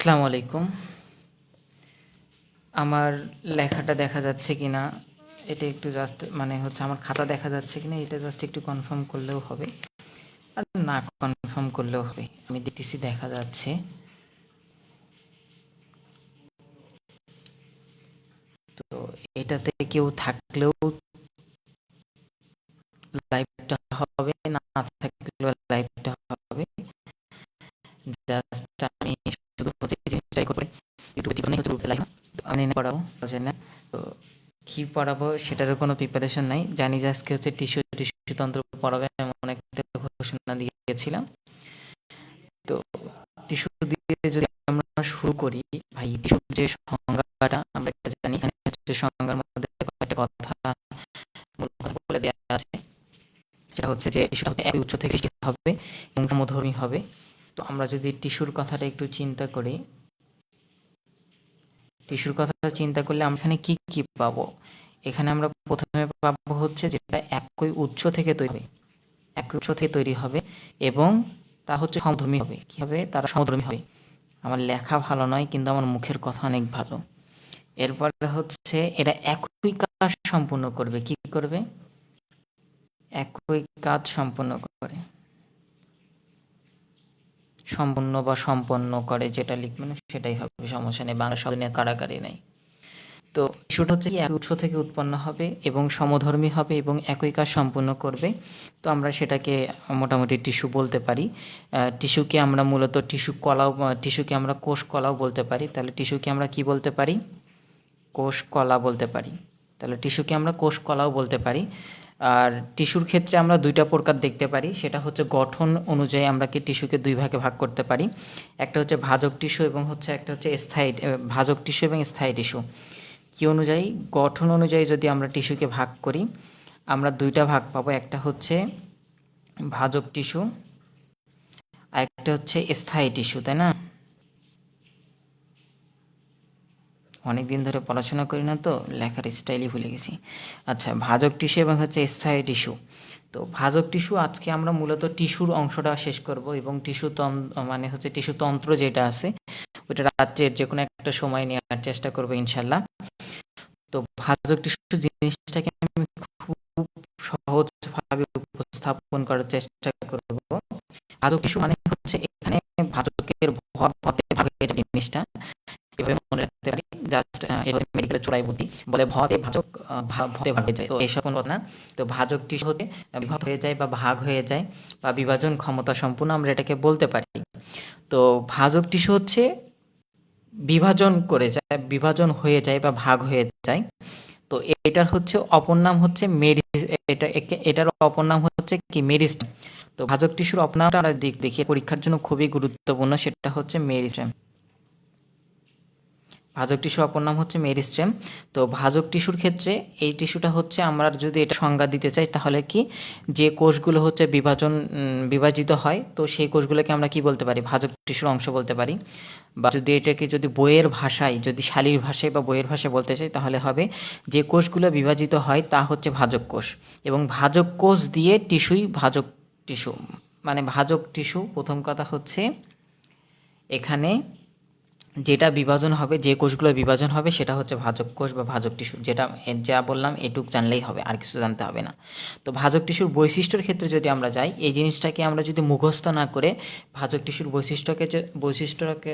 আসসালামু আলাইকুম। আমার লেখাটা দেখা যাচ্ছে কি না এটা একটু জাস্ট আমার খাতা দেখা যাচ্ছে কি না এটা জাস্ট একটু কনফার্ম করলেও হবে, আর না কনফার্ম করলেও হবে। আমি দেখতেছি দেখা যাচ্ছে। তো এটাতে কেউ থাকলেও লাইভটা হবে, না থাকলেও লাইভটা হবে। জাস্ট আমি শুধু হচ্ছে এই জিনিসটাই করবো, একটু জীবনে হচ্ছে লাইভ আমি পড়াবো বোঝেন না। তো কি পড়াবো সেটারও কোনো প্রিপারেশন নাই, জানি যে আজকে হচ্ছে টিস্যু তন্ত্র পড়াবে এমন একটা ঘোষণা দিয়েছিলাম। তো টিস্যু দিয়ে যদি আমরা শুরু করি, ভাই টিস্যুর যে সংজ্ঞাটা আমরা জানি, এখানে হচ্ছে সংজ্ঞার মধ্যে কয়েকটা কথা মূল কথা বলে দেওয়া আছে। সেটা হচ্ছে যে টিস্যুটা হচ্ছে একই উৎস থেকে সৃষ্টি হবে এবং সমধর্মী হবে। তো আমরা যদি টিস্যুর কথাটা একটু চিন্তা করি, টিস্যুর কথা চিন্তা করলে আমরা এখানে কি কি পাবো? এখানে আমরা প্রথমে পাবো হচ্ছে যেটা একই উৎস থেকে তৈরি হবে, একই উৎস থেকে তৈরি হবে এবং তা হচ্ছে সমধর্মী হবে। কি হবে? তারা সমধর্মী হবে। আমার লেখা ভালো নয় কিন্তু আমার মুখের কথা অনেক ভালো। এরপরে হচ্ছে এরা একই কাজ সম্পূর্ণ করবে। কি করবে? একই কাজ সম্পূর্ণ করে, সম্পূর্ণ বা সম্পন্ন করে, যেটা লিখবে না সেটাই হবে, সমস্যা নেই, বাংলা শব্দ নিয়ে কারাকারি নেই। তো টিস্যুটা হচ্ছে কি এক উৎস থেকে উৎপন্ন হবে এবং সমধর্মী হবে এবং একই কাজ সম্পূর্ণ করবে। তো আমরা সেটাকে মোটামুটি টিস্যু বলতে পারি। টিস্যুকে আমরা মূলত টিস্যুকে আমরা কোষ কলাও বলতে পারি। তাহলে টিস্যুকে আমরা কি বলতে পারি? কোষ কলা বলতে পারি। তাহলে টিস্যুকে আমরা কোষ কলাও বলতে পারি। আর টিস্যুর ক্ষেত্রে আমরা দুইটা প্রকার দেখতে পারি, সেটা হচ্ছে গঠন অনুযায়ী আমরা কি টিস্যুকে দুই ভাগে ভাগ করতে পারি। একটা হচ্ছে ভাজক টিস্যু এবং হচ্ছে একটা হচ্ছে ভাজক টিস্যু এবং স্থায়ী টিস্যু। কি অনুযায়ী? গঠন অনুযায়ী যদি আমরা টিস্যুকে ভাগ করি, আমরা দুইটা ভাগ পাবো। একটা হচ্ছে ভাজক টিস্যু আর একটা হচ্ছে স্থায়ী টিস্যু, তাই না? অনেক দিন ধরে পড়াশোনা করি না, তো লেখার স্টাইলই ভুলে গেছি। আচ্ছা, ভাজক টিস্যু এবং হচ্ছে স্থায়ী টিস্যু। তো ভাজক টিস্যু আজকে আমরা মূলত টিস্যুর অংশটা শেষ করব এবং টিস্যু তন্ত্র যেটা আছে ওটা রাত্রের যে কোনো একটা সময় নেওয়ার চেষ্টা করবো ইনশাল্লাহ। তো ভাজক টিস্যু জিনিসটাকে আমি খুব সহজভাবে উপস্থাপন করার চেষ্টা করব। ভাজক টিস্যু মানে হচ্ছে এখানে ভাজকের ভতে ভাগ হয়ে যায় জিনিসটা, এভাবে মনে রাখতে পারি। জাস্ট এভাবে মেডিকেলের চোরাই বুদ্ধি বলে ভতে ভাজক, ভতে ভাগ হয়ে যায়, তো এইসব কোনো কথা না। তো ভাজক টিস্যু হতে বিভক্ত হয়ে যায় বা ভাগ হয়ে যায় বা বিভাজন ক্ষমতা সম্পূর্ণ আমরা এটাকে বলতে পারি। তো ভাজক টিস্যু হচ্ছে বিভাজন করে যায়, বিভাজন হয়ে যায় বা ভাগ হয়ে যায়। তো এটার হচ্ছে অপর নাম হচ্ছে এটার অপর নাম হচ্ছে কি? মেরিস্টেম। তো ভাজক টিস্যুর অপর নামটা আমরা দেখি, পরীক্ষার জন্য খুবই গুরুত্বপূর্ণ, সেটা হচ্ছে মেরিস্টেম। ভাজক টিস্যুর অপর নাম হচ্ছে মেরিস্টেম। তো ভাজক টিস্যুর ক্ষেত্রে এই টিস্যুটা হচ্ছে, আমরা যদি এটা সংজ্ঞা দিতে চাই তাহলে কি, যে কোষগুলো হচ্ছে বিভাজিত হয়, তো সেই কোষগুলোকে আমরা কি বলতে পারি? ভাজক টিস্যুর অংশ বলতে পারি। বা যদি এটাকে যদি বইয়ের ভাষায়, যদি শালীর ভাষায় বা বইয়ের ভাষায় বলতে চাই তাহলে হবে যে কোষগুলো বিভাজিত হয় তা হচ্ছে ভাজক কোষ। এবং ভাজক কোষ দিয়ে টিস্যুই ভাজক টিস্যু। মানে ভাজক টিস্যু, প্রথম কথা হচ্ছে এখানে যেটা বিভাজন হবে, যে কোষগুলো বিভাজন হবে সেটা হচ্ছে ভাজক কোষ বা ভাজক টিস্যু। যেটা যা বললাম এটুক জানলেই হবে, আর কিছু জানতে হবে না। তো ভাজক টিস্যুর বৈশিষ্ট্যের ক্ষেত্রে যদি আমরা যাই, এই জিনিসটাকে আমরা যদি মুখস্থ না করে ভাজক টিস্যুর বৈশিষ্ট্যকে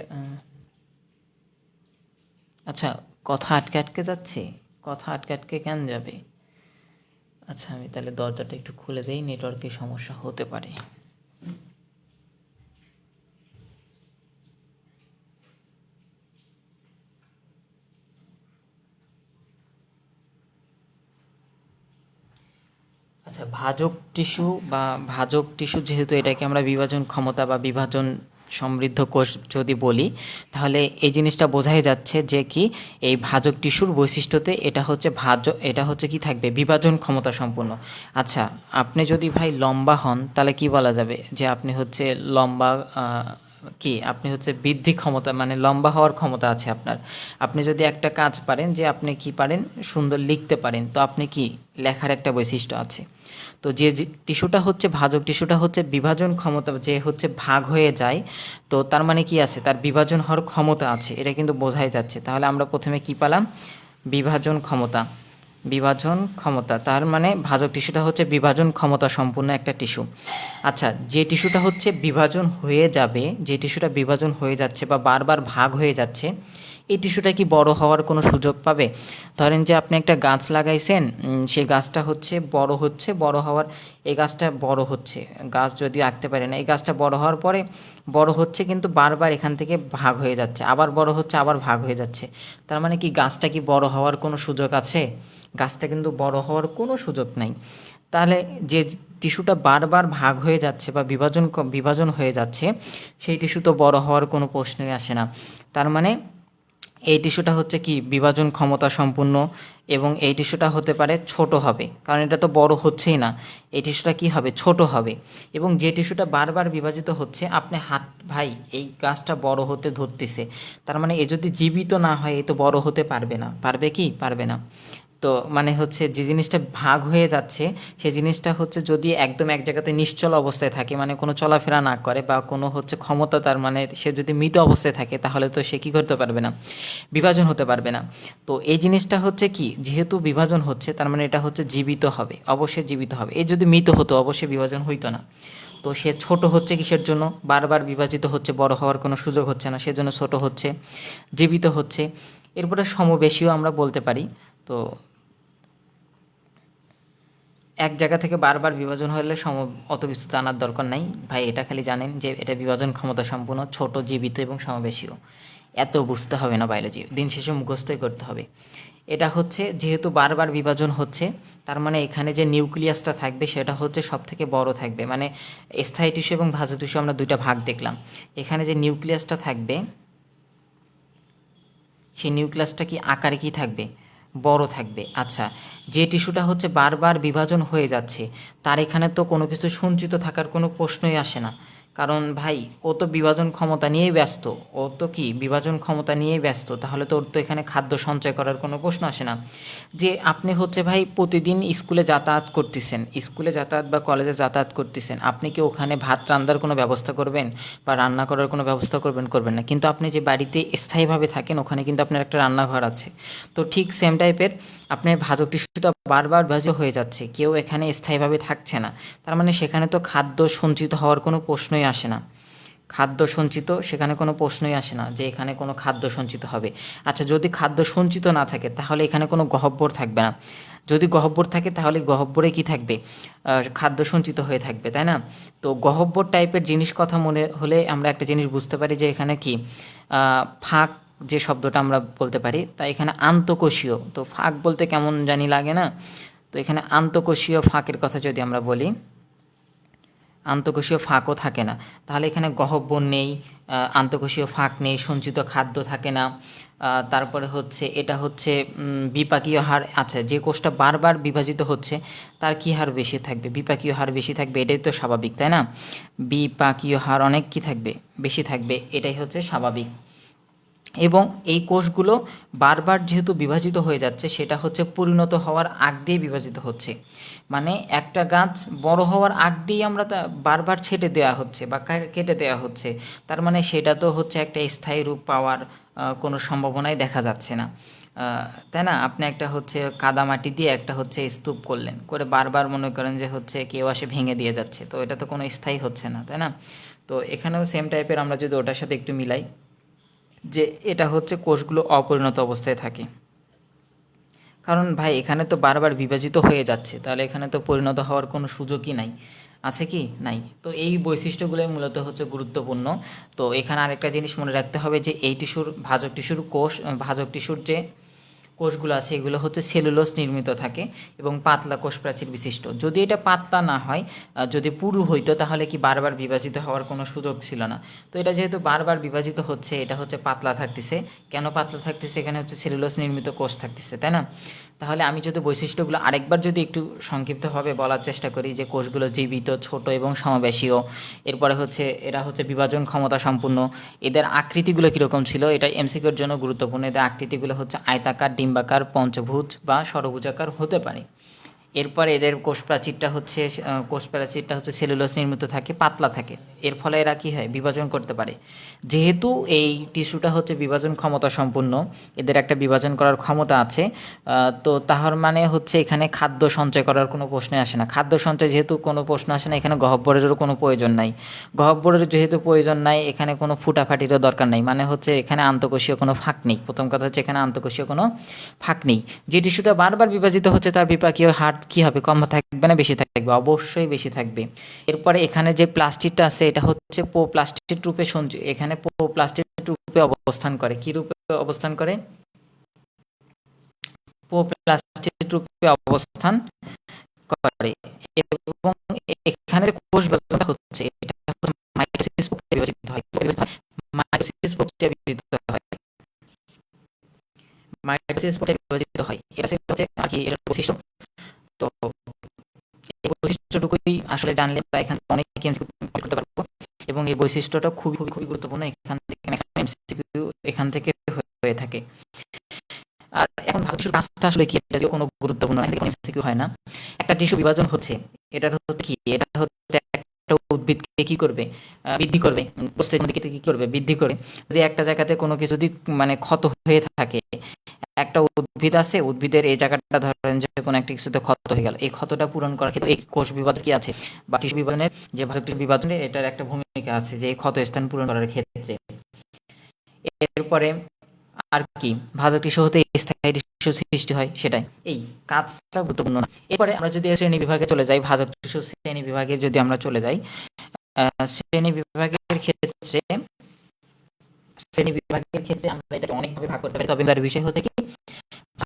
আচ্ছা, কথা আটকে আটকে যাচ্ছে, কথা আটকে আটকে কেন যাবে? আচ্ছা, আমি তাহলে দরজাটা একটু খুলে দেই, নেটওয়ার্কের সমস্যা হতে পারে। আচ্ছা, ভাজক টিস্যু যেহেতু এটাকে আমরা বিভাজন ক্ষমতা বা বিভাজন সমৃদ্ধ কোষ যদি বলি, তাহলে এই জিনিসটা বোঝাই যাচ্ছে যে কি, এই ভাজক টিস্যুর বৈশিষ্ট্যতে এটা হচ্ছে কি থাকবে? বিভাজন ক্ষমতা সম্পূর্ণ। আচ্ছা, আপনি যদি ভাই লম্বা হন তাহলে কি বলা যাবে? যে আপনি হচ্ছে লম্বা, কি আপনি হচ্ছে বৃদ্ধি ক্ষমতা মানে লম্বা হওয়ার ক্ষমতা আছে আপনার। আপনি যদি একটা কাজ পারেন যে আপনি কি পারেন সুন্দর লিখতে পারেন, তো আপনি কি লেখার একটা বৈশিষ্ট্য আছে। তো যে টিস্যুটা হচ্ছে ভাজক টিস্যুটা হচ্ছে বিভাজন ক্ষমতা, যে হচ্ছে ভাগ হয়ে যায়, তো তার মানে কি আছে, তার বিভাজন হওয়ার ক্ষমতা আছে, এটা কিন্তু বোঝাই যাচ্ছে। তাহলে আমরা প্রথমে কি পেলাম, বিভাজন ক্ষমতা। বিভাজন ক্ষমতা তার মানে ভাজক টিস্যুটা হচ্ছে বিভাজন ক্ষমতা সম্পূর্ণ একটা টিস্যু। আচ্ছা, যে টিস্যুটা হচ্ছে বিভাজন হয়ে যাবে, যে টিস্যুটা বিভাজন হয়ে যাচ্ছে বা বারবার ভাগ হয়ে যাচ্ছে, এই টিস্যুটা কি বড় হওয়ার কোনো সুযোগ পাবে? ধরেন যে আপনি একটা গাছ লাগাইছেন, সেই গাছটা হচ্ছে বড় হওয়ার, এই গাছটা বড় হচ্ছে, গাছ যদি আঁকতে পারে না, এই গাছটা বড় হওয়ার পরে বড় হচ্ছে কিন্তু বারবার এখান থেকে ভাগ হয়ে যাচ্ছে, আবার বড় হচ্ছে, আবার ভাগ হয়ে যাচ্ছে। তার মানে কি গাছটা কি বড় হওয়ার কোনো সুযোগ আছে? গাছটা কিন্তু বড় হওয়ার কোনো সুযোগ নাই। তাহলে যে টিস্যুটা বারবার ভাগ হয়ে যাচ্ছে বা বিভাজন হয়ে যাচ্ছে, সেই টিস্যু তো বড় হওয়ার কোনো প্রশ্নই আসে না। তার মানে এই টিস্যুটা হচ্ছে কি বিভাজন ক্ষমতা সম্পূর্ণ, এবং এই টিস্যুটা হতে পারে ছোট হবে, কারণ এটা তো বড় হচ্ছেই না। এই টিস্যুটা কি হবে, ছোট হবে। এবং যে টিস্যুটা বারবার বিভাজিত হচ্ছে, আপনি হাত ভাই এই গাছটা বড় হতে ধরতেছে, তার মানে এ যদি জীবিত না হয় এ তো বড় হতে পারবে না, পারবে কি, পারবে না। তো মানে হচ্ছে যে জিনিসটা ভাগ হয়ে যাচ্ছে, সেই জিনিসটা হচ্ছে যদি একদম এক জায়গাতে নিশ্চল অবস্থায় থাকে, মানে কোনো চলাফেরা না করে বা কোনো হচ্ছে ক্ষমতা, তার মানে সে যদি মৃত অবস্থায় থাকে, তাহলে তো সে কী করতে পারবে না, বিভাজন হতে পারবে না। তো এই জিনিসটা হচ্ছে কি, যেহেতু বিভাজন হচ্ছে তার মানে এটা হচ্ছে জীবিত হবে, অবশ্যই জীবিত হবে। এই যদি মৃত হতো অবশ্যই বিভাজন হইতো না। তো সে ছোট হচ্ছে কিসের জন্য, বারবার বিভাজিত হচ্ছে, বড় হওয়ার কোনো সুযোগ হচ্ছে না, সেজন্য ছোট হচ্ছে, জীবিত হচ্ছে। এরপরে সমবেশীও আমরা বলতে পারি। তো এক জায়গা থেকে বারবার বিভাজন হলে অত কিছু জানার দরকার নাই ভাই, এটা খালি জানেন যে এটা বিভাজন ক্ষমতা সম্পূর্ণ, ছোট, জীবিত এবং সমাবেশীয়। এত বুঝতে হবে না বায়োলজি, দিন শেষে মুখস্থই করতে হবে। এটা হচ্ছে যেহেতু বারবার বিভাজন হচ্ছে, তার মানে এখানে যে নিউক্লিয়াসটা থাকবে সেটা হচ্ছে সব থেকে বড় থাকবে, মানে স্থায়ী টিস্যু এবং ভাজক টিস্যু আমরা দুইটা ভাগ দেখলাম। এখানে যে নিউক্লিয়াসটা থাকবে, সেই নিউক্লিয়াসটা কি আকারে কি থাকবে, বড় থাকবে। আচ্ছা, যে টিস্যুটা হচ্ছে বারবার বিভাজন হয়ে যাচ্ছে, তার এখানে তো কোনো কিছু সঞ্চিত থাকার কোনো প্রশ্নই আসে না, কারণ ভাই ও তো বিভাজন ক্ষমতা নিয়েই ব্যস্ত, ও তো কি বিভাজন ক্ষমতা নিয়েই ব্যস্ত, তাহলে তো ওর তো এখানে খাদ্য সঞ্চয় করার কোনো প্রশ্ন আসে না। যে আপনি হচ্ছে ভাই প্রতিদিন স্কুলে যাতায়াত করতেছেন, স্কুলে যাতায়াত বা কলেজে যাতায়াত করতেছেন, আপনি কি ওখানে ভাত রান্নার কোনো ব্যবস্থা করবেন বা রান্না করার কোনো ব্যবস্থা করবেন, করবেন না। কিন্তু আপনি যে বাড়িতে স্থায়ীভাবে থাকেন ওখানে কিন্তু আপনার একটা রান্নাঘর আছে। তো ঠিক সেম টাইপের আপনার ভাজক টিস্যুটা বারবার বিভাজিত হয়ে যাচ্ছে, কেউ এখানে স্থায়ীভাবে থাকছে না, তার মানে সেখানে তো খাদ্য সঞ্চিত হওয়ার কোনো প্রশ্নই আসে না। খাদ্য সঞ্চিত সেখানে কোনো প্রশ্নই আসে না যে এখানে কোনো খাদ্য সঞ্চিত হবে। আচ্ছা, যদি খাদ্য সঞ্চিত না থাকে তাহলে এখানে কোনো গহ্বর থাকবে না। যদি গহ্বর থাকে তাহলে গহ্বরে কি থাকবে, খাদ্য সঞ্চিত হয়ে থাকবে, তাই না? তো গহ্বর টাইপের জিনিস কথা মনে হলে আমরা একটা জিনিস বুঝতে পারি যে এখানে কি ফাঁক, যে শব্দটা আমরা বলতে পারি, তা এখানে আন্তঃকোষীয়, তো ফাঁক বলতে কেমন জানি লাগে না, তো এখানে আন্তঃকোষীয় ফাঁকের কথা যদি আমরা বলি, আন্তঃকোষীয় ফাঁকও থাকে না, তাহলে এখানে গহ্বর নেই, আন্তঃকোষীয় ফাঁক নেই, সঞ্চিত খাদ্য থাকে না। তারপরে হচ্ছে এটা হচ্ছে বিপাকীয় হার। আচ্ছা, যে কোষটা বারবার বিভাজিত হচ্ছে তার কী হার বেশি থাকবে, বিপাকীয় হার বেশি থাকবে, এটাই তো স্বাভাবিক, তাই না? বিপাকীয় হার অনেক কি থাকবে, বেশি থাকবে, এটাই হচ্ছে স্বাভাবিক। এবং এই কোষগুলো বারবার যেহেতু বিভাজিত হয়ে যাচ্ছে, সেটা হচ্ছে পরিণত হওয়ার আগ দিয়ে বিভাজিত হচ্ছে, মানে একটা গাছ বড় হওয়ার আগ দিয়েই আমরা তা বারবার ছেটে দেওয়া হচ্ছে বা কেটে দেওয়া হচ্ছে, তার মানে সেটা তো হচ্ছে একটা স্থায়ী রূপ পাওয়ার কোনো সম্ভাবনাই দেখা যাচ্ছে না, তাই না? আপনি একটা হচ্ছে কাদা মাটি দিয়ে একটা হচ্ছে স্তূপ করলেন, করে বারবার মনে করেন যে হচ্ছে কেউ আসে ভেঙে দিয়ে যাচ্ছে, তো এটা তো কোনো স্থায়ী হচ্ছে না, তাই না? তো এখানেও সেম টাইপের আমরা যদি ওটার সাথে একটু মিলাই, যে এটা হচ্ছে কোষগুলো অপরিণত অবস্থায় থাকে, কারণ ভাই এখানে তো বারবার বিভাজিত হয়ে যাচ্ছে, তাহলে এখানে তো পরিণত হওয়ার কোনো সুযোগই নাই, আছে কি, নাই। তো এই বৈশিষ্ট্যগুলোই মূলত হচ্ছে গুরুত্বপূর্ণ। তো এখানে আরেকটা জিনিস মনে রাখতে হবে যে এই টিস্যুর ভাজক টিস্যুর কোষ, ভাজক টিস্যুর যে কোষগুলো আছে এগুলো হচ্ছে সেলুলোজ নির্মিত থাকে এবং পাতলা কোষ প্রাচীর বিশিষ্ট। যদি এটা পাতলা না হয়, যদি পুরু হইতো তাহলে কি বারবার বিভাজিত হওয়ার কোনো সুযোগ ছিল না। তো এটা যেহেতু বারবার বিভাজিত হচ্ছে, এটা হচ্ছে পাতলা থাকতেছে। কেন পাতলা থাকতেছে? এখানে হচ্ছে সেলুলোজ নির্মিত কোষ থাকতেছে, তাই না? তাহলে আমি যদি বৈশিষ্ট্যগুলো আরেকবার যদি একটু সংক্ষিপ্তভাবে বলার চেষ্টা করি, যে কোষগুলো জীবিত, ছোট এবং সমবেশীয়। এরপরে হচ্ছে এরা হচ্ছে বিভাজন ক্ষমতা সম্পূর্ণ। এদের আকৃতিগুলো কীরকম ছিল, এটা এমসিকিউর জন্য গুরুত্বপূর্ণ। এদের আকৃতিগুলো হচ্ছে আয়তাকার, ডিম্বাকার, পঞ্চভুজ বা ষড়ভুজাকার হতে পারে। এরপরে এদের কোষ প্রাচীরটা হচ্ছে সেলুলোজ নির্মিত থাকে, পাতলা থাকে। এর ফলে এরা কী হয়, বিভাজন করতে পারে। যেহেতু এই টিস্যুটা হচ্ছে বিভাজন ক্ষমতা সম্পন্ন, এদের একটা বিভাজন করার ক্ষমতা আছে, তো তাহার মানে হচ্ছে এখানে খাদ্য সঞ্চয় করার কোনো প্রশ্নে আসে না। খাদ্য সঞ্চয় যেহেতু কোনো প্রশ্ন আসে না, এখানে গহ্বরেরও কোনো প্রয়োজন নাই। গহ্বরের যেহেতু প্রয়োজন নাই, এখানে কোনো ফুটাফাটিরও দরকার নেই। মানে হচ্ছে এখানে আন্তঃকোষীয় কোনো ফাঁক নেই। প্রথম কথা হচ্ছে এখানে আন্তঃকোষীয় কোনো ফাঁক নেই। যে টিস্যুটা বারবার বিভাজিত হচ্ছে তার বিপাকীয় হার কী হবে, কম থাকবে না বেশি থাকবে? অবশ্যই বেশি থাকবে। এরপরে এখানে যে প্লাস্টিকটা আছে এটা হচ্ছে প্লাস্টিক রূপে এখানে প্লাস্টিক রূপে অবস্থান করে। কি রূপে অবস্থান করে? প্লাস্টিক রূপে অবস্থান করে। এবং এখানে যে কোষ বিভাজনটা হচ্ছে এটা মাইটোসিস প্রক্রিয়ায় বিভাজিত হয়। মাইটোসিস প্রক্রিয়ায় বিভাজিত হয়। মাইটোসিস প্রক্রিয়ায় বিভাজিত হয়। এটা হচ্ছে আর কি এর বৈশিষ্ট্য। তো এই বৈশিষ্ট্যটুকুই আসলে জানলে আমরা এখান থেকে অনেক করতে পারবো, এবং এই বৈশিষ্ট্যটা খুবই খুবই খুবই গুরুত্বপূর্ণ। এখান থেকে হয়ে থাকে। আর এখন টিস্যুর কাজটা আসলে কি, এটা কোনো গুরুত্বপূর্ণ না, এমসিকিউ হয় না। একটা টিস্যু বিভাজন হচ্ছে, এটা হচ্ছে কি, এটা হচ্ছে একটা উদ্ভিদকে কি করবে, বৃদ্ধি করবে, কি করবে, বৃদ্ধি করে। যদি একটা জায়গাতে কোনো কিছু যদি মানে ক্ষত হয়ে থাকে, একটা উদ্ভিদ আছে, উদ্ভিদের এই জায়গাটা ধরেন যে কোনো একটা কিছুতে ক্ষত হয়ে গেল, এই ক্ষতটা পূরণ করার ক্ষেত্রে এই কোষ বিভাজন কি আছে, বা টিস্যু বিভাজনের যে ভাজক টিস্যু বিভাজনের এটার একটা ভূমিকা আছে, যে এই ক্ষত স্থান পূরণ করার ক্ষেত্রে। এরপরে আর কি, ভাজক টিস্যু হতে স্থায়ী টিস্যু সৃষ্টি হয়, সেটাই। এই কাজটা গুরুত্বপূর্ণ না। এরপরে আমরা যদি শ্রেণী বিভাগে চলে যাই, ভাজক টিস্যু শ্রেণী বিভাগে যদি আমরা চলে যাই, শ্রেণী বিভাগের ক্ষেত্রে আমরা এটাকে অনেকভাবে ভাগ করতে পারি। তবে তার বিষয় হতে কি,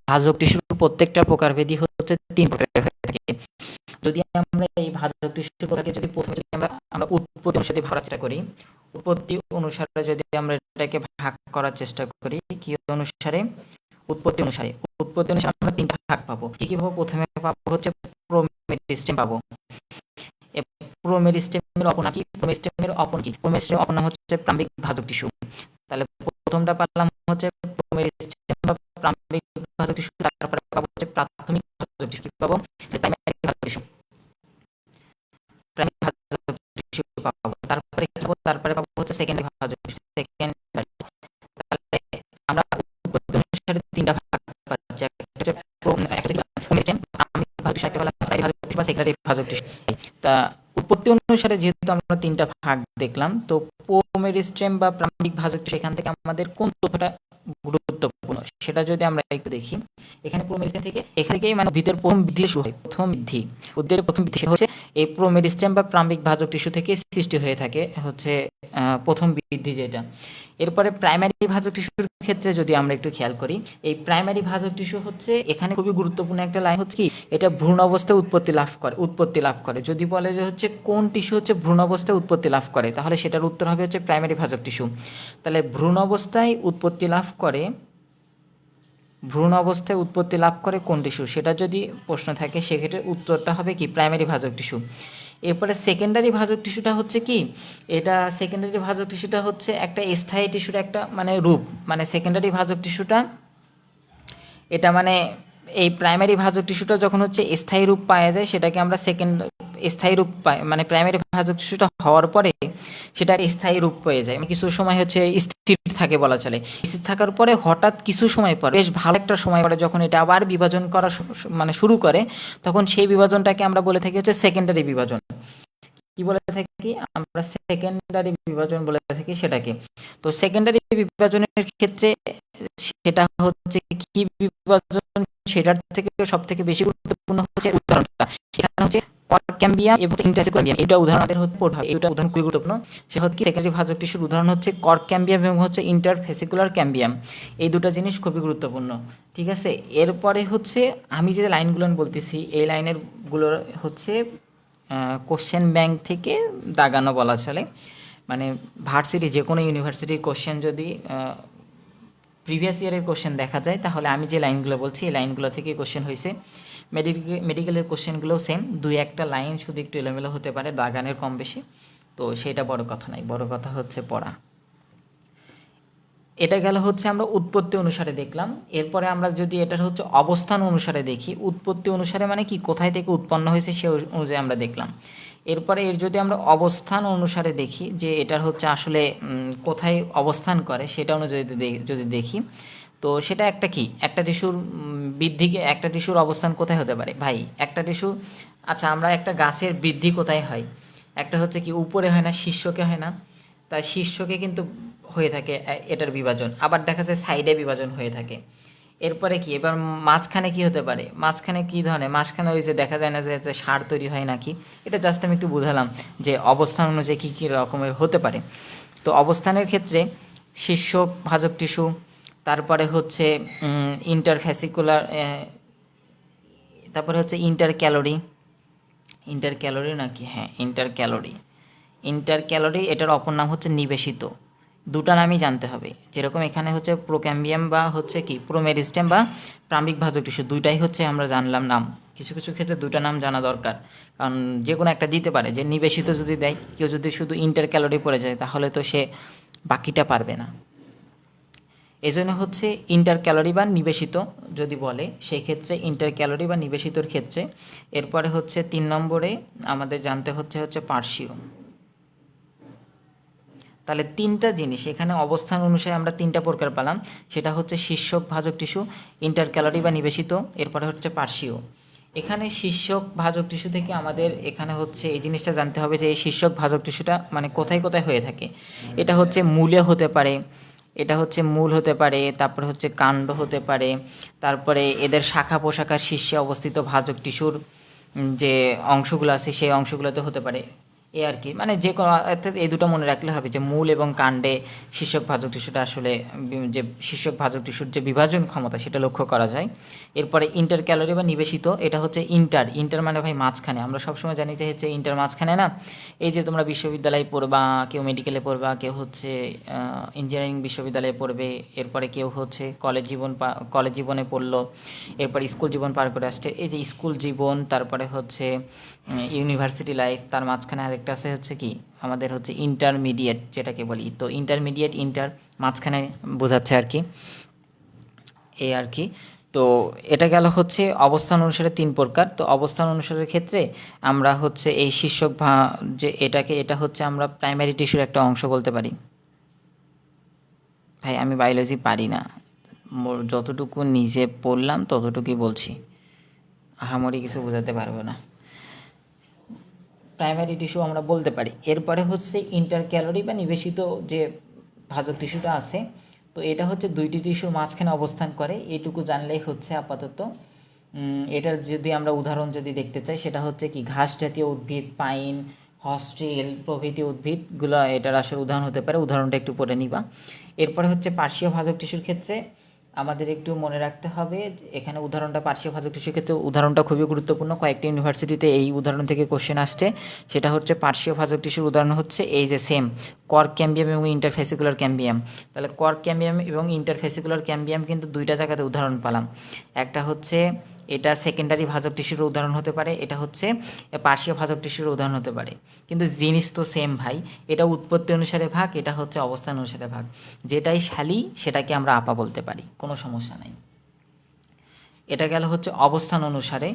ভাজক টিস্যুর প্রত্যেকটা প্রকারভেদই হচ্ছে 3 প্রকারের হয়ে থাকে। যদি আমরা এই ভাজক টিস্যুর প্রকারকে যদি প্রথমে যদি আমরা উৎপত্তি অনুসারে ভাগ করার চেষ্টা করি, উৎপত্তি অনুসারে যদি আমরা এটাকে ভাগ করার চেষ্টা করি, কি অনুসারে? উৎপত্তি অনুসারে আমরা 3টা ভাগ পাবো। কি কি পাবো? প্রথমে পাবো হচ্ছে প্রোমেরিস্টেম পাবো। প্রোমেরিস্টেমের অপনা কি? প্রোমেরিস্টেমের অপন কি? প্রোমেরিস্টেমের অপনা হচ্ছে প্রাম্বিক ভাজক টিস্যু। তাহলে প্রথমটা পারলাম হচ্ছে প্রোমেরিস্টেম বা প্রাম্বিক ভাজক টিস্যু, তারপরে পাবো হচ্ছে প্রাথমিক ভাজক টিস্যু। কি পাবো? প্রাইমারি ভাজক টিস্যু। প্রাইমারি ভাজক টিস্যু পাবো। তারপরে পাবো হচ্ছে সেকেন্ডারি ভাজক টিস্যু। সেকেন্ডারি। তাহলে আমরা উৎপত্তি অনুসারে 3টা ভাগ পাচ্ছি। একটা হচ্ছে প্রোমেরিস্টেম, প্রাথমিক ভাজক টিস্যু, একটা হলো প্রাইমারি ভাজক টিস্যু বা সেকেন্ডারি ভাজক টিস্যু। তা উৎপত্তি অনুসারে যেহেতু আমরা 3টা ভাগ দেখলাম, তো প্রোমেরিস্টেম বা প্রাম্বিক ভাজক টিস্যু, এখান থেকে আমাদের কোন তথ্যটা গুরুত্বপূর্ণ সেটা যদি আমরা একটু দেখি, এখানে প্রোমেরিস্টেম থেকেই মানে উদ্ভিদের প্রথম বৃদ্ধি শুরু হয়। উদ্ভিদের প্রথম বৃদ্ধি হচ্ছে এই প্রোমেরিস্টেম বা প্রাম্বিক ভাজক টিস্যু থেকে সৃষ্টি হয়ে থাকে, হচ্ছে প্রথম বৃদ্ধি যেটা। এরপরে প্রাইমারি ভাজক টিস্যুর ক্ষেত্রে যদি আমরা একটু খেয়াল করি, এই প্রাইমারি ভাজক টিস্যু হচ্ছে এখানে খুবই গুরুত্বপূর্ণ একটা লাইন হচ্ছে কি, এটা ভ্রূণ অবস্থায় উৎপত্তি লাভ করে। যদি বলে যে হচ্ছে কোন টিস্যু হচ্ছে ভ্রূণ অবস্থায় উৎপত্তি লাভ করে, তাহলে সেটার উত্তর হবে হচ্ছে প্রাইমারি ভাজক টিস্যু। তাহলে ভ্রূণ অবস্থায় উৎপত্তি লাভ করে কোন টিস্যু, সেটা যদি প্রশ্ন থাকে সেক্ষেত্রে উত্তরটা হবে কি, প্রাইমারি ভাজক টিস্যু। এরপরে সেকেন্ডারি ভাজক টিস্যুটা হচ্ছে কি, সেকেন্ডারি ভাজক টিস্যুটা হচ্ছে একটা স্থায়ী টিস্যুর একটা মানে রূপ। মানে সেকেন্ডারি ভাজক টিস্যুটা এটা মানে এই প্রাইমারি ভাজক টিস্যুটা যখন হচ্ছে স্থায়ী রূপ পাওয়া যায়, সেটাকে আমরা স্থায়ী রূপ পাই। মানে প্রাইমারি ভাজক টিস্যুটা হওয়ার পরে সেটা স্থায়ী রূপ পেয়ে যায়, মানে কিছু সময় হচ্ছে স্থির থাকে বলা চলে। স্থির থাকার পরে হঠাৎ কিছু সময় পরে, বেশ ভালো একটা সময় পরে, যখন এটা আবার বিভাজন করা মানে শুরু করে, তখন সেই বিভাজনটাকে আমরা বলে থাকি হচ্ছে সেকেন্ডারি বিভাজন। কি বলে থাকি আমরা? সেকেন্ডারি বিভাজন বলে থাকি সেটাকে। তো সেকেন্ডারি বিভাজনের ক্ষেত্রে সেটা হচ্ছে কি বিভাজন, সেটার থেকে সব থেকে বেশি গুরুত্বপূর্ণ হচ্ছে উদাহরণটা। এখানে হচ্ছে কর্ক ক্যাম্বিয়াম এবং ইন্টারফেসিকুলার ক্যাম্বিয়াম, এটা উদাহরণ আমাদের হচ্ছে পড়তে হয়, এটা উদাহরণ খুবই গুরুত্বপূর্ণ। সে হচ্ছে কি সেকেন্ডারি ভাজক টিস্যুর উদাহরণ হচ্ছে কর্ক ক্যাম্বিয়াম এবং হচ্ছে ইন্টারফেসিকুলার ক্যাম্বিয়াম, এই দুটো জিনিস খুবই গুরুত্বপূর্ণ। ঠিক আছে, এরপরে হচ্ছে আমি যে লাইনগুলো বলতেছি এই লাইনেরগুলো হচ্ছে কোশ্চেন ব্যাংক থেকে দাগানো বলা চলে। মানে ভার্সিটি যে কোনো ইউনিভার্সিটির কোশ্চেন যদি প্রিভিয়াস ইয়ারের কোশ্চেন দেখা যায় তাহলে আমি যে লাইনগুলো বলছি এই লাইনগুলো থেকে কোশ্চেন হয়েছে। মেডিকেলের কোশ্চেনগুলোও সেম, দুই একটা লাইন শুধু একটু এলোমেলো হতে পারে দাগানের কম বেশি, তো সেটা বড় কথা নাই, বড় কথা হচ্ছে পড়া। এটা গেল হচ্ছে আমরা উৎপত্তি অনুসারে দেখলাম। এরপরে আমরা যদি এটার হচ্ছে অবস্থান অনুসারে দেখি, উৎপত্তি অনুসারে মানে কি কোথায় থেকে উৎপন্ন হয়েছে সে অনুযায়ী আমরা দেখলাম। এরপরে এর যদি আমরা অবস্থান অনুসারে দেখি যে এটার হচ্ছে আসলে কোথায় অবস্থান করে সেটা অনুযায়ী যদি দেখি, তো সেটা একটা কি একটা টিস্যুর বৃদ্ধিকে, একটা টিস্যুর অবস্থান কোথায় হতে পারে ভাই, একটা টিস্যু, আচ্ছা আমরা একটা গাছের বৃদ্ধি কোথায় হয়, একটা হচ্ছে কি উপরে হয় না শীর্ষকে হয় না, তাই শীর্ষকে কিন্তু হয়ে থাকে এটার বিভাজন, আবার দেখা যায় সাইডে বিভাজন হয়ে থাকে। এরপরে কি এবার মাঝখানে কি হতে পারে, মাঝখানে কি ধরনের, মাঝখানে ওই যে দেখা যায় না যে সার তৈরি হয় নাকি, এটা জাস্ট আমি একটু বুঝালাম যে অবস্থান অনুযায়ী কী কী রকমের হতে পারে। তো অবস্থানের ক্ষেত্রে শীর্ষ ভাজক টিস্যু, তারপরে হচ্ছে ইন্টারফ্যাসিকুলার, তারপরে হচ্ছে ইন্টার ক্যালোরি নাকি, হ্যাঁ ইন্টার ক্যালোরি, এটার অপর নাম হচ্ছে নিবেশিত। দুটা নামই জানতে হবে, যেরকম এখানে হচ্ছে প্রোক্যাম্বিয়াম বা হচ্ছে কি প্রোমেরিস্টেম বা প্রাম্বিক ভাজক টিস্যু, দুইটাই হচ্ছে আমরা জানলাম নাম। কিছু কিছু ক্ষেত্রে দুটা নাম জানা দরকার, কারণ যে কোনো একটা দিতে পারে, যে নিবেশিত যদি দেয়, কেউ যদি শুধু ইন্টার ক্যালোরি পড়ে যায় তাহলে তো সে বাকিটা পারবে না। এই জন্য হচ্ছে ইন্টার ক্যালোরি বা নিবেশিত যদি বলে সেই ক্ষেত্রে ইন্টার ক্যালোরি বা নিবেশিতর ক্ষেত্রে। এরপরে হচ্ছে 3 নম্বরে আমাদের জানতে হচ্ছে পার্শ্বীয়। তাহলে তিনটা জিনিস এখানে অবস্থান অনুসারে আমরা তিনটা প্রকার পেলাম, সেটা হচ্ছে শীর্ষক ভাজক টিস্যু, ইন্টার ক্যালোরি বা নিবেশিত, এরপরে হচ্ছে পার্শ্বীয়। এখানে শীর্ষক ভাজক টিস্যু থেকে আমাদের এখানে হচ্ছে এই জিনিসটা জানতে হবে যে এই শীর্ষক ভাজক টিস্যুটা মানে কোথায় কোথায় হয়ে থাকে। এটা হচ্ছে মূলে হতে পারে, এটা হচ্ছে মূল হতে পারে, তারপরে হচ্ছে কাণ্ড হতে পারে, তারপরে এদের শাখা প্রশাখার শীর্ষে অবস্থিত ভাজক টিস্যুর যে অংশগুলো আছে সেই অংশগুলোতে হতে পারে। এ আর কি, মানে যে কোনো অর্থাৎ এই দুটো মনে রাখলে হবে যে মূল এবং কাণ্ডে শীর্ষক ভাজক টিস্যুটা আসলে যে শীর্ষক ভাজক টিস্যুর যে বিভাজন ক্ষমতা সেটা লক্ষ্য করা যায়। এরপরে ইন্টার ক্যালোরি বা নিবেশিত, এটা হচ্ছে ইন্টার মানে ভাই মাঝখানে, আমরা সবসময় জানি যে হচ্ছে ইন্টার মাঝখানে না। এই যে তোমরা বিশ্ববিদ্যালয়ে পড়বা, কেউ মেডিকেলে পড়বা, কেউ হচ্ছে ইঞ্জিনিয়ারিং বিশ্ববিদ্যালয়ে পড়বে, এরপরে কেউ হচ্ছে কলেজ জীবনে পড়লো, এরপর স্কুল জীবন পার করে আসছে, এই যে স্কুল জীবন, তারপরে হচ্ছে ইউনিভার্সিটি লাইফ, তার মাঝখানে আরেকটা আছে হচ্ছে কি আমাদের হচ্ছে ইন্টারমিডিয়েট যেটাকে বলি, তো ইন্টারমিডিয়েট মাঝখানে বোঝাচ্ছে আর কি, এই আর কি। তো এটা গেল হচ্ছে অবস্থান অনুসারে 3 প্রকার। তো অবস্থান অনুসারের ক্ষেত্রে আমরা হচ্ছে এই শীর্ষক যে এটা হচ্ছে আমরা প্রাইমারি টিস্যুর একটা অংশ বলতে পারি। ভাই আমি বায়োলজি পারি না, যতটুকু নিজে পড়লাম ততটুকুই বলছি, আহামরি কিছু বোঝাতে পারবো না। প্রাইমারি টিস্যু আমরা বলতে পারি। এরপরে হচ্ছে ইন্টার ক্যালোরি বা নিবেশিত যে ভাজক টিস্যুটা আছে, তো এটা হচ্ছে দুইটি টিস্যুর মাঝখানে অবস্থান করে, এটুকু জানলেই হচ্ছে আপাতত। এটার যদি আমরা উদাহরণ যদি দেখতে চাই সেটা হচ্ছে কি ঘাস জাতীয় উদ্ভিদ, পাইন, হস্ট্রিল প্রভৃতি উদ্ভিদগুলো এটার আসলে উদাহরণ হতে পারে, উদাহরণটা একটু পড়ে নিবা। এরপরে হচ্ছে পার্শ্বীয় ভাজক টিস্যুর ক্ষেত্রে আমাদের একটু মনে রাখতে হবে এখানে উদাহরণটা পার্শ্বীয় ভাজক টিস্যুর ক্ষেত্রে উদাহরণটা খুবই গুরুত্বপূর্ণ, কয়েকটি ইউনিভার্সিটিতে এই উদাহরণ থেকে কোশ্চেন আসছে। সেটা হচ্ছে পার্শ্বীয় ভাজক টিস্যুর উদাহরণ হচ্ছে এই যে সেম কর্ক ক্যাম্বিয়াম এবং ইন্টারফেসিকুলার ক্যাম্বিয়াম। তাহলে কর্ক ক্যাম্বিয়াম এবং ইন্টারফেসিকুলার ক্যাম্বিয়াম কিন্তু দুইটা জায়গাতে উদাহরণ পেলাম, একটা হচ্ছে এটা সেকেন্ডারি ভাজক টিস্যুর উদাহরণ হতে পারে, এটা হচ্ছে পার্শ্বীয় ভাজক টিস্যুর উদাহরণ হতে পারে, কিন্তু জিনিস তো সেম ভাই, এটা উৎপত্তি অনুসারে ভাগ, এটা হচ্ছে অবস্থান অনুসারে ভাগ, যেটাই শালি সেটাকে আমরা আপা বলতে পারি, কোনো সমস্যা নাই। এটা গেল হচ্ছে অবস্থান অনুসারে।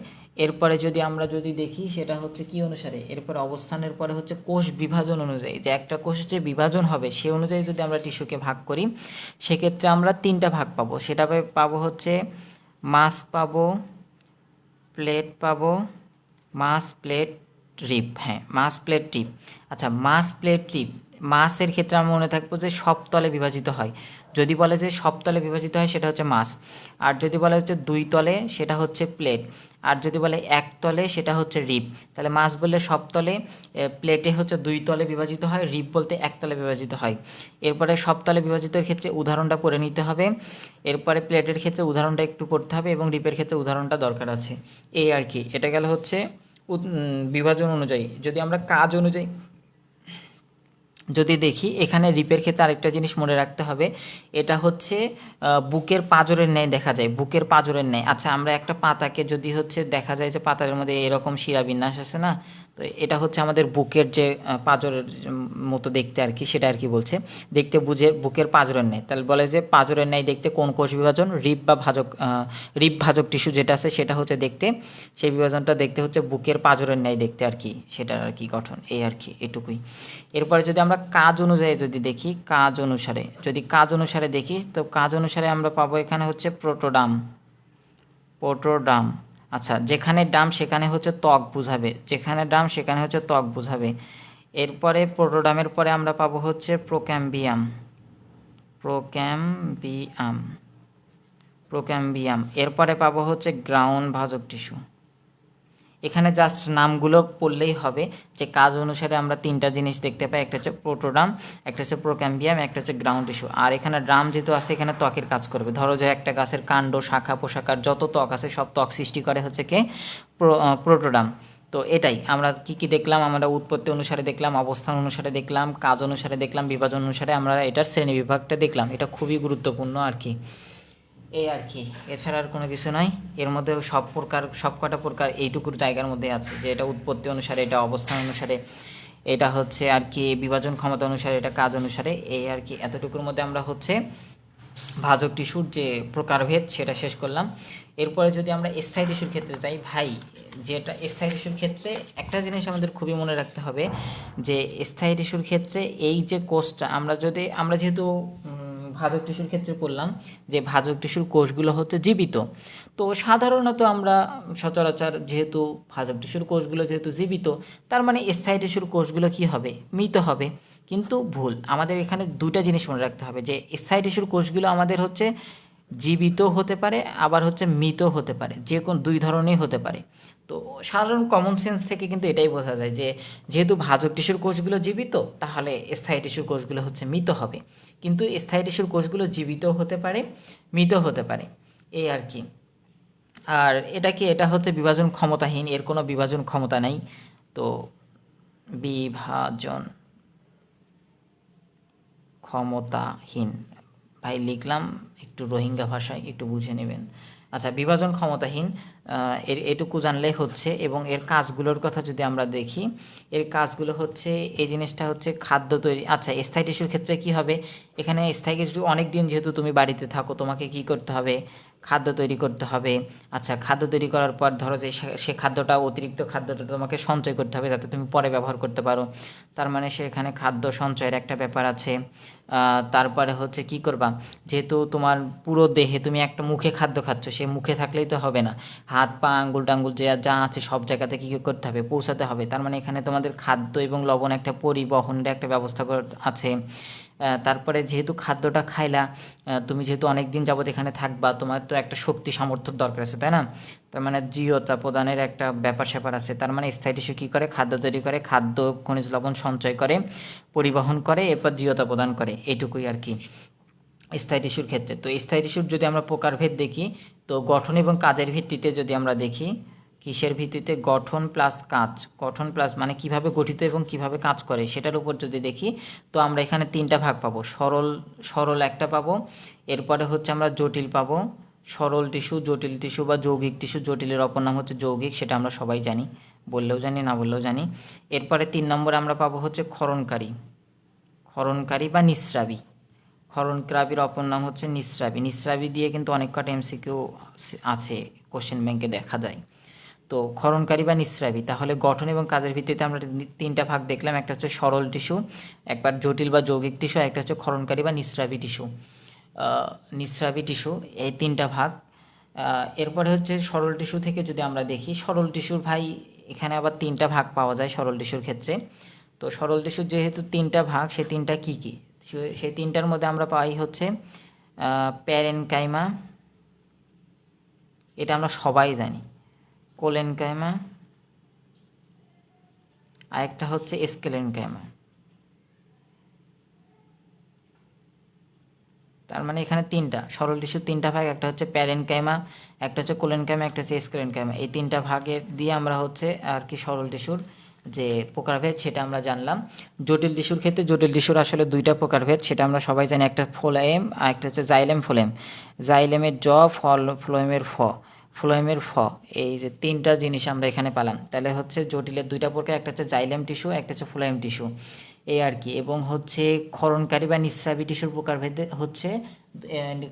এরপরে আমরা যদি দেখি সেটা হচ্ছে কি অনুসারে, এরপরে অবস্থানের পরে হচ্ছে কোষ বিভাজন অনুযায়ী, যে একটা কোষ যে বিভাজন হবে সে অনুযায়ী যদি আমরা টিস্যুকে ভাগ করি সেক্ষেত্রে আমরা 3টা ভাগ পাবো। সেটা পাবো হচ্ছে মাস পাবো, প্লেট পাবো, মাস প্লেট রিপ, হ্যাঁ মাস প্লেট রিপ। আচ্ছা মাস প্লেট রিপ মাসের ক্ষেত্রে আমরা মনে থাকবো যে সবতলে বিভাজিত হয়। যদি বলে যে সবতলে বিভাজিত হয় সেটা হচ্ছে মাস, আর যদি বলে হচ্ছে দুই তলে সেটা হচ্ছে প্লেট, আর যদি বলে এক তলে সেটা হচ্ছে রিব। তাহলে মাস বললে সবতলে, প্লেটে হচ্ছে দুই তলে বিভাজিত হয়, রিব বলতে এক তলে বিভাজিত হয়। এরপরে সবতলে বিভাজিতের ক্ষেত্রে উদাহরণটা পড়ে নিতে হবে, এরপরে প্লেটের ক্ষেত্রে উদাহরণটা একটু পড়তে হবে এবং রিপের ক্ষেত্রে উদাহরণটা দরকার আছে। এই আর কি, এটা গেল হচ্ছে বিভাজন অনুযায়ী। যদি আমরা কাজ অনুযায়ী যদি দেখি, এখানে রিপের ক্ষেত্রে আরেকটা জিনিস মনে রাখতে হবে, এটা হচ্ছে বুকের পাঁজরের ন্যায় দেখা যায়, বুকের পাঁজরের ন্যায়। আচ্ছা, আমরা একটা পাতাকে যদি হচ্ছে দেখা যায় যে পাতার মধ্যে এরকম শিরাবিন্যাস আছে না, তো এটা হচ্ছে আমাদের বুকের যে পাঁজরের মতো দেখতে আর কি, সেটা আর কি বলছে, দেখতে বুঝে বুকের পাঁজরের ন্যায়। তাহলে বলে যে পাঁজরের ন্যায় দেখতে কোন কোষ বিভাজন, রিব বা ভাজক, রিব ভাজক টিস্যু যেটা আছে সেটা হচ্ছে দেখতে, সেই বিভাজনটা দেখতে হচ্ছে বুকের পাঁজরের ন্যায় দেখতে আর কি, সেটার আর কি গঠন। এই আর কি, এটুকুই। এরপরে যদি আমরা কাজ অনুযায়ী যদি দেখি, কাজ অনুসারে যদি কাজ অনুসারে দেখি, তো কাজ অনুসারে আমরা পাবো এখানে হচ্ছে প্রোটোডাম, প্রোটোডাম। আচ্ছা, যেখানে ডাম সেখানে হচ্ছে ত্বক বুঝাবে, যেখানে ডাম সেখানে হচ্ছে ত্বক বুঝাবে। এরপরে প্রোটোডামের পরে আমরা পাবো হচ্ছে প্রোক্যাম্বিয়াম, প্রোক্যাম্বিয়াম, প্রোক্যাম্বিয়াম। এরপরে পাবো হচ্ছে গ্রাউন্ড ভাজক টিস্যু। এখানে জাস্ট নামগুলো পড়লেই হবে যে কাজ অনুসারে আমরা তিনটা জিনিস দেখতে পাই, একটা হচ্ছে প্রোটোডাম, একটা হচ্ছে প্রোক্যাম্বিয়াম, একটা হচ্ছে গ্রাউন্ড টিস্যু। আর এখানে ড্রাম যেহেতু আছে, এখানে ত্বকের কাজ করবে। ধরো যে একটা গাছের কাণ্ড, শাখা পোশাকার যত ত্বক আছে সব ত্বক সৃষ্টি করে হচ্ছে কে, প্রোটোডাম। তো এটাই আমরা কি কি দেখলাম, আমরা উৎপত্তি অনুসারে দেখলাম, অবস্থান অনুসারে দেখলাম, কাজ অনুসারে দেখলাম, বিভাজন অনুসারে আমরা এটার শ্রেণী বিভাগটা দেখলাম। এটা খুবই গুরুত্বপূর্ণ আর কি, এই আর কি, এছাড়া আর কোনো কিছু নয়। এর মধ্যে সব প্রকার, সব কটা প্রকার এইটুকুর জায়গার মধ্যে আছে, যে এটা উৎপত্তি অনুসারে, এটা অবস্থান অনুসারে, এটা হচ্ছে আর কি বিভাজন ক্ষমতা অনুসারে, এটা কাজ অনুসারে। এই আর কি, এতটুকুর মধ্যে আমরা হচ্ছে ভাজক টিস্যুর যে প্রকারভেদ সেটা শেষ করলাম। এরপরে যদি আমরা স্থায়ী টিস্যুর ক্ষেত্রে যাই ভাই, যেটা স্থায়ী টিস্যুর ক্ষেত্রে একটা জিনিস আমাদের খুবই মনে রাখতে হবে, যে স্থায়ী টিস্যুর ক্ষেত্রে এই যে কোষটা আমরা যেহেতু ভাজক টিস্যুর ক্ষেত্রে পড়লাম যে ভাজক টিস্যুর কোষগুলো হচ্ছে জীবিত। তো সাধারণত আমরা সচরাচর যেহেতু ভাজক টিস্যুর কোষগুলো যেহেতু জীবিত, তার মানে স্থায়ী টিস্যুর কোষগুলো কী হবে, মৃত হবে। কিন্তু ভুল, আমাদের এখানে দুইটা জিনিস মনে রাখতে হবে, যে স্থায়ী টিস্যুর কোষগুলো আমাদের হচ্ছে জীবিত হতে পারে, আবার হচ্ছে মৃত হতে পারে, যে কোন দুই ধরনেরই হতে পারে। তো সাধারণ কমন সেন্স থেকে কিন্তু এটাই বোঝা যায় যে যেহেতু ভাজক টিস্যুর কোষগুলো জীবিত, তাহলে স্থায়ী টিস্যুর কোষগুলো হচ্ছে মৃত হবে। কিন্তু স্থায়ী টিস্যুর কোষগুলো জীবিত হতে পারে, মৃত হতে পারে, এই আর কি। আর এটা হচ্ছে বিভাজন ক্ষমতাহীন, এর কোনো বিভাজন ক্ষমতা নেই। তো বিভাজন ক্ষমতাহীন, ভাই লিখলাম একটু রোহিঙ্গা ভাষায়, একটু বুঝে নেবেন। আচ্ছা, বিভাজন ক্ষমতাহীন, এটুকু জানলে হচ্ছে। এবং এর কাজগুলোর কথা যদি আমরা দেখি, এর কাজগুলো হচ্ছে, এই জিনিসটা হচ্ছে খাদ্য তৈরি। আচ্ছা, স্থায়ী টিস্যুর ক্ষেত্রে কি হবে, এখানে স্থায়ী টিস্যু অনেক দিন যেহেতু তুমি বাড়িতে থাকো, তোমাকে কি করতে হবে, খাদ্য তৈরি করতে হবে। আচ্ছা, খাদ্য তৈরি করার পর ধরো যে সে খাদ্যটা, অতিরিক্ত খাদ্যটা তোমাকে সঞ্চয় করতে হবে যাতে তুমি পরে ব্যবহার করতে পারো। তার মানে সেখানে খাদ্য সঞ্চয়ের একটা ব্যাপার আছে। তারপরে হচ্ছে কি করবা, যেহেতু তোমার পুরো দেহে তুমি একটা মুখে খাদ্য খাচ্ছ, সে মুখে থাকলেই তো হবে না, হাত পা আঙ্গুল টাঙ্গুল যা যা আছে সব জায়গাতে কী করতে হবে, পৌঁছাতে হবে। তার মানে এখানে তোমাদের খাদ্য এবং লবণ একটা পরিবহনের একটা ব্যবস্থা আছে। তারপরে যেহেতু খাদ্যটা খাইলা, তুমি যেহেতু অনেক দিন যাবত এখানে থাকবা, তোমার তো একটা শক্তি সামর্থ্যর দরকার আছে, তাই না? তার মানে দৃঢ়তা প্রদানের একটা ব্যাপার স্যাপার আছে। তার মানে স্থায়ী টিস্যু কী করে, খাদ্য তৈরি করে, খাদ্য খনিজ লবণ সঞ্চয় করে, পরিবহন করে, এরপর দৃঢ়তা প্রদান করে, এইটুকুই আর কি স্থায়ী টিস্যুর ক্ষেত্রে। তো স্থায়ী টিস্যুর যদি আমরা প্রকারভেদ দেখি, তো গঠন এবং কাজের ভিত্তিতে যদি আমরা দেখি, কিসের ভিত্তিতে, গঠন প্লাস কাজ, গঠন প্লাস মানে কিভাবে গঠিত এবং কিভাবে কাজ করে সেটার উপর যদি দেখি, তো আমরা এখানে তিনটা ভাগ পাবো। সরল একটা পাবো, এরপরে হচ্ছে আমরা জটিল পাবো, সরল টিস্যু, জটিল টিস্যু বা যৌগিক টিস্যু। জটিলের অপর নাম হচ্ছে যৌগিক, সেটা আমরা সবাই জানি, বললেও জানি না বললেও জানি। এরপরে 3 নম্বরে আমরা পাবো হচ্ছে ক্ষরণকারী, ক্ষরণকারী বা নিঃস্রাবী। ক্ষরণকারীর অপর নাম হচ্ছে নিঃস্রাবী। নিঃস্রাবী দিয়ে কিন্তু অনেক কটা এমসিকিউ আছে, কোশ্চেন ব্যাংকে দেখা যায়। তো ক্ষরণকারী বা নিঃস্রাবী, তাহলে গঠন এবং কাজের ভিত্তিতে আমরা তিনটা ভাগ দেখলাম, একটা হচ্ছে সরল টিস্যু, একবার জটিল বা যৌগিক টিস্যু, একটা হচ্ছে ক্ষরণকারী বা নিঃস্রাবী টিস্যু। নিঃস্রাবী টিস্যু, এই তিনটা ভাগ। এরপরে হচ্ছে সরল টিস্যু থেকে যদি আমরা দেখি, সরল টিস্যুর ভাই এখানে আবার তিনটা ভাগ পাওয়া যায় সরল টিস্যুর ক্ষেত্রে। তো সরল টিস্যুর যেহেতু 3টা ভাগ, সেই 3টা কী কী, সেই 3টার মধ্যে আমরা পাই হচ্ছে প্যারেনকাইমা, এটা আমরা সবাই জানি, কোলেনকাইমা, আরেকটা হচ্ছে স্কেলেনকাইমা। তার মানে এখানে 3টা সরল টিস্যুর 3টা ভাগ, একটা হচ্ছে প্যারেনকাইমা, একটা হচ্ছে কোলেনকাইমা, একটা হচ্ছে স্কেলেনকাইমা। এই 3টা ভাগের দিয়ে আমরা হচ্ছে আর কি সরল টিস্যুর যে প্রকারভেদ সেটা আমরা জানলাম। জটিল টিস্যুর ক্ষেত্রে জটিল টিস্যুর আসলে 2টা প্রকারভেদ, সেটা আমরা সবাই জানি, একটা ফ্লোয়েম আর একটা হচ্ছে জাইলেম ফ্লোয়েম। জাইলেমের জ, ফ্লোয়েমের ফ, ফ্লোয়েমের ফ, এই যে 3টা জিনিস আমরা এখানে পেলাম। তাহলে হচ্ছে জটিলের 2টা প্রকার, একটা হচ্ছে জাইলেম টিস্যু, একটা হচ্ছে ফ্লোয়েম টিস্যু, এই আর কি। এবং হচ্ছে ক্ষরণকারী বা নিঃস্রাবী টিস্যুর প্রকারভেদে হচ্ছে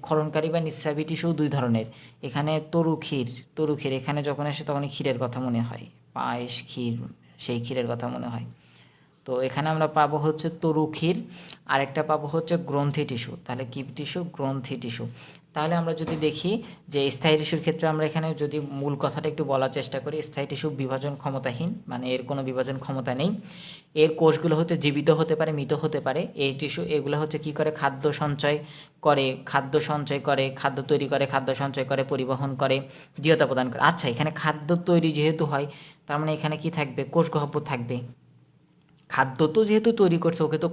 ক্ষরণকারী বা নিঃস্রাবী টিস্যু 2 ধরনের। এখানে তরুক্ষীর এখানে যখন আসে তখনই ক্ষীরের কথা মনে হয়, পায়েস ক্ষীর, সেই ক্ষীরের কথা মনে হয়। তো এখানে আমরা পাবো হচ্ছে তরুক্ষীর, আরেকটা পাবো হচ্ছে গ্রন্থি টিস্যু। তাহলে কি টিস্যু? গ্রন্থি টিস্যু। তাহলে আমরা যদি দেখি যে স্থায়ী টিস্যুর ক্ষেত্রে আমরা এখানে যদি মূল কথাটা একটু বলার চেষ্টা করি, স্থায়ী টিস্যু বিভাজন ক্ষমতাহীন, মানে এর কোনো বিভাজন ক্ষমতা নেই। এর কোষগুলো হচ্ছে জীবিত হতে পারে, মৃত হতে পারে। এই টিস্যু এগুলো হচ্ছে কি করে? খাদ্য সঞ্চয় করে, খাদ্য তৈরি করে, খাদ্য সঞ্চয় করে, পরিবহন করে, দৃঢ়তা প্রদান করে। আচ্ছা, এখানে খাদ্য তৈরি যেহেতু হয়, তার মানে এখানে কি থাকবে? কোষ গহ্বর থাকবে। খাদ্য তো যেহেতু তৈরি করছে, ওকে তো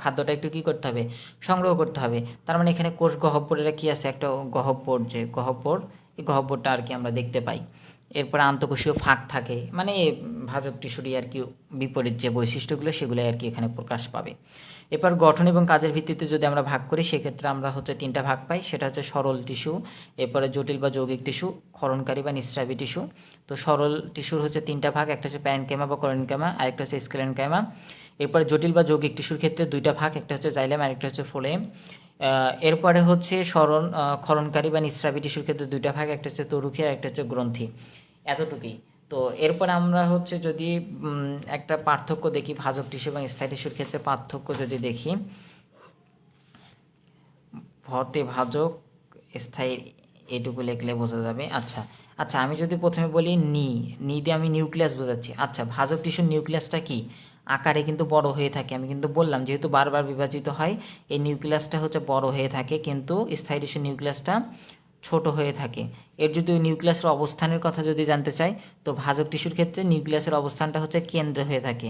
খাদ্যটা একটু কী করতে হবে? সংগ্রহ করতে হবে। তার মানে এখানে কোষ গহ্বরের কী আছে? একটা গহ্বর, যে গহ্বর, এই গহ্বরটা আর কি আমরা দেখতে পাই। এরপরে আন্তঃকোষীয় ফাঁক থাকে, মানে ভাজক টিস্যুরই আর কি বিপরীত যে বৈশিষ্ট্যগুলো, সেগুলো আর কি এখানে প্রকাশ পাবে। এরপর গঠন এবং কাজের ভিত্তিতে যদি আমরা ভাগ করি, সেক্ষেত্রে আমরা হচ্ছে 3টা ভাগ পাই, সেটা হচ্ছে সরল টিস্যু, এরপরে জটিল বা যৌগিক টিস্যু, ক্ষরণকারী বা নিঃস্রাবী টিস্যু। তো সরল টিস্যুর হচ্ছে 3টা ভাগ, একটা হচ্ছে প্যারেনকাইমা বা কোলেনকাইমা, আরেকটা হচ্ছে স্কেলেনকাইমা। এরপরে জটিল বা যৌগিক টিস্যুর ক্ষেত্রে 2টা ভাগ, একটা হচ্ছে জাইলেম, আরেকটা হচ্ছে ফ্লোয়েম। এরপরে হচ্ছে ক্ষরণকারী বা নিঃস্রাবী টিস্যুর ক্ষেত্রে 2টা ভাগ, একটা হচ্ছে তরুক্ষী আর একটা হচ্ছে গ্রন্থি। এতটুকুই। তো এরপরে আমরা হচ্ছে যদি একটা পার্থক্য দেখি ভাজক টিস্যু এবং স্থায়ী টিস্যুর ক্ষেত্রে, পার্থক্য যদি দেখি, ভতে ভাজক, স্থায়ী, এটুকু লিখলে বোঝা যাবে। আচ্ছা আচ্ছা, আমি যদি প্রথমে বলি নি দিয়ে আমি নিউক্লিয়াস বোঝাচ্ছি। আচ্ছা, ভাজক টিস্যুর নিউক্লিয়াসটা কি? আকারে কিন্তু বড় হয়ে থাকে। আমি কিন্তু বললাম যেহেতু বারবার বিভাজিত হয়, এই নিউক্লিয়াসটা হচ্ছে বড় হয়ে থাকে, কিন্তু স্থায়ী টিস্যুর নিউক্লিয়াসটা ছোট হয়ে থাকে। এর যদি নিউক্লিয়াসের অবস্থানের কথা যদি জানতে চাই, তো ভাজক টিস্যুর ক্ষেত্রে নিউক্লিয়াসের অবস্থানটা হচ্ছে কেন্দ্রে হয়ে থাকে,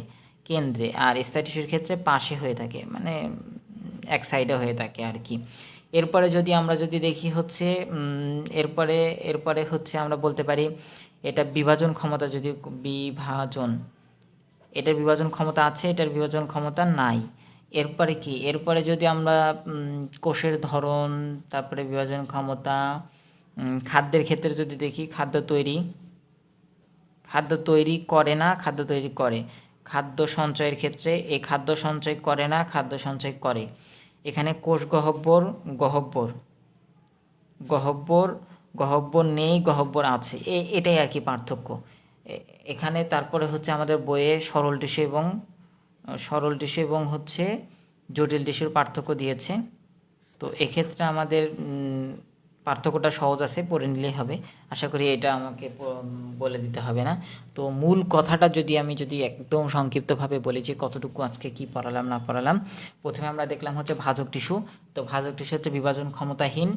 কেন্দ্রে। আর স্থায়ী টিস্যুর ক্ষেত্রে পাশে হয়ে থাকে, মানে এক সাইডে হয়ে থাকে আর কি। এরপরে যদি আমরা যদি দেখি হচ্ছে এরপরে এরপরে হচ্ছে আমরা বলতে পারি এটা বিভাজন ক্ষমতা, যদি বিভাজন, এটার বিভাজন ক্ষমতা আছে, এটার বিভাজন ক্ষমতা নাই। এরপরে কি? এরপরে যদি আমরা কোষের ধরন, তারপরে বিভাজন ক্ষমতা, খাদ্যের ক্ষেত্রে যদি দেখি, খাদ্য তৈরি করে না, খাদ্য তৈরি করে। খাদ্য সঞ্চয়ের ক্ষেত্রে এই খাদ্য সঞ্চয় করে না, খাদ্য সঞ্চয় করে। এখানে কোষ গহ্বর, গহ্বর গহ্বর গহ্বর নেই, গহ্বর আছে, এটাই আর কি পার্থক্য এখানে। তারপরে হচ্ছে আমাদের বইয়ে সরল টিস্যু এবং হচ্ছে জটিল টিস্যুর পার্থক্য দিয়েছে। তো এক্ষেত্রে আমাদের পার্থক্যটা সহজ আছে, পড়ে নিলেই হবে। আশা করি এটা আমাকে বলে দিতে হবে না। তো মূল কথাটা যদি একদম সংক্ষিপ্তভাবে বলি যে কতটুকু আজকে কি পড়ালাম না পড়ালাম। প্রথমে আমরা দেখলাম হচ্ছে ভাজক টিস্যু। তো ভাজক টিস্যু হচ্ছে বিভাজন ক্ষমতাহীন,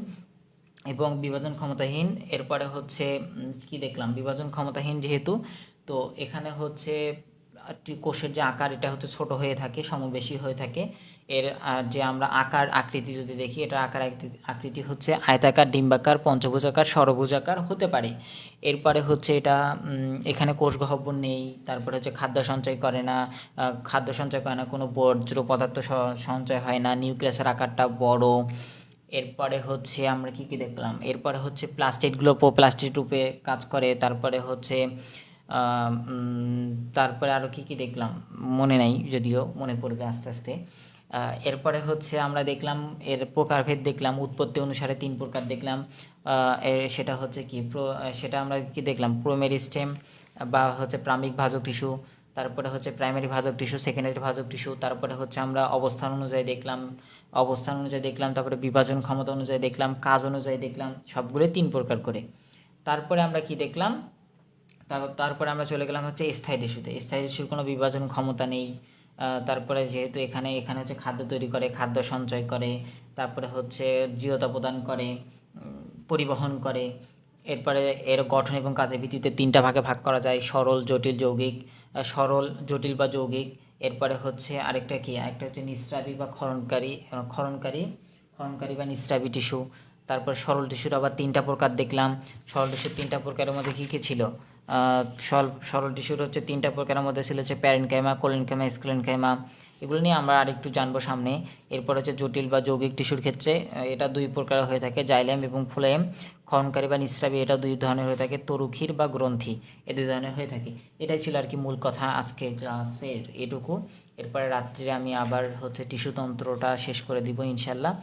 এবং বিভাজন ক্ষমতাহীন। এরপরে হচ্ছে কি দেখলাম? বিভাজন ক্ষমতাহীন যেহেতু, তো এখানে হচ্ছে কোষের যে আকার, এটা হচ্ছে ছোট হয়ে থাকে, সমবেশী হয়ে থাকে। এর যে আমরা আকৃতি যদি দেখি, এটা আকৃতি হচ্ছে আয়তাকার, ডিম্বাকার, পঞ্চভুজাকার, ষড়ভুজাকার হতে পারে। এরপরে হচ্ছে এটা এখানে কোষ গহ্বর নেই। তারপরে হচ্ছে খাদ্য সঞ্চয় করে না, কোনো বর্জ্য পদার্থ সঞ্চয় হয় না, নিউক্লিয়াসের আকারটা বড়। এরপরে হচ্ছে আমরা কি দেখলাম? এরপরে হচ্ছে প্লাস্টিডগুলো প্লাস্টিড রূপে কাজ করে। তারপরে হচ্ছে তারপরে আরও কি দেখলাম মনে নাই, যদিও মনে পড়বে আস্তে আস্তে। এরপরে হচ্ছে আমরা দেখলাম এর প্রকারভেদ দেখলাম, উৎপত্তি অনুসারে 3 প্রকার দেখলাম। সেটা হচ্ছে কি সেটা আমরা কি দেখলাম? মেরিস্টেম বা হচ্ছে প্রামিক ভাজক টিস্যু, তারপরে হচ্ছে প্রাইমারি ভাজক টিস্যু, সেকেন্ডারি ভাজক টিস্যু, তারপরে হচ্ছে আমরা অবস্থান অনুযায়ী দেখলাম, তারপরে বিভাজন ক্ষমতা অনুযায়ী দেখলাম, কাজ অনুযায়ী দেখলাম, সবগুলোই 3 প্রকার করে। তারপরে আমরা কি দেখলাম? তারপরে আমরা চলে গেলাম হচ্ছে স্থায়ী টিস্যুতে। স্থায়ী টিস্যুর কোনো বিভাজন ক্ষমতা নেই, তারপরে যেহেতু এখানে এখানে হচ্ছে খাদ্য তৈরি করে, খাদ্য সঞ্চয় করে, তারপরে হচ্ছে দৃঢ়তা প্রদান করে, পরিবহন করে। এরপরে এর গঠন এবং কাজের ভিত্তিতে তিনটা ভাগে ভাগ করা যায়: সরল, জটিল, যৌগিক। সরল, জটিল বা যৌগিক। এরপরে হচ্ছে আরেকটা কি, আরেকটা হচ্ছে নিঃস্রাবী বা ক্ষরণকারী বা নিঃস্রাবী টিস্যু। তারপর সরল টিস্যুর আবার তিনটা প্রকার দেখলাম। সরল টিস্যুর তিনটা প্রকারের মধ্যে কী কী ছিল? সরল টিস্যুর হচ্ছে তিনটা প্রকারের মধ্যে ছিল হচ্ছে প্যারেনকাইমা, কোলেনকাইমা, স্ক্লেনকাইমা। এগুলো নিয়ে আমরা আরেকটু জানবো সামনে। এরপর হচ্ছে জটিল বা যৌগিক টিস্যুর ক্ষেত্রে এটা দুই প্রকার হয়ে থাকে: জাইলেম এবং ফ্লোয়েম। ক্ষরণকারী বা নিঃস্রাবী এটা দুই ধরনের হয়ে থাকে: তরুক্ষীর বা গ্রন্থি, এ দুই ধরনের হয়ে থাকে। এটাই ছিল আর কি মূল কথা আজকের ক্লাসের এটুকু। এরপরে রাত্রে আমি আবার হচ্ছে টিস্যুতন্ত্রটা শেষ করে দিব ইনশাল্লাহ।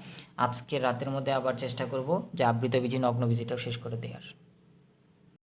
আজকে রাতের মধ্যে আবার চেষ্টা করব যে আবৃতবীজি নগ্নবীজিটাও শেষ করে দেওয়ার।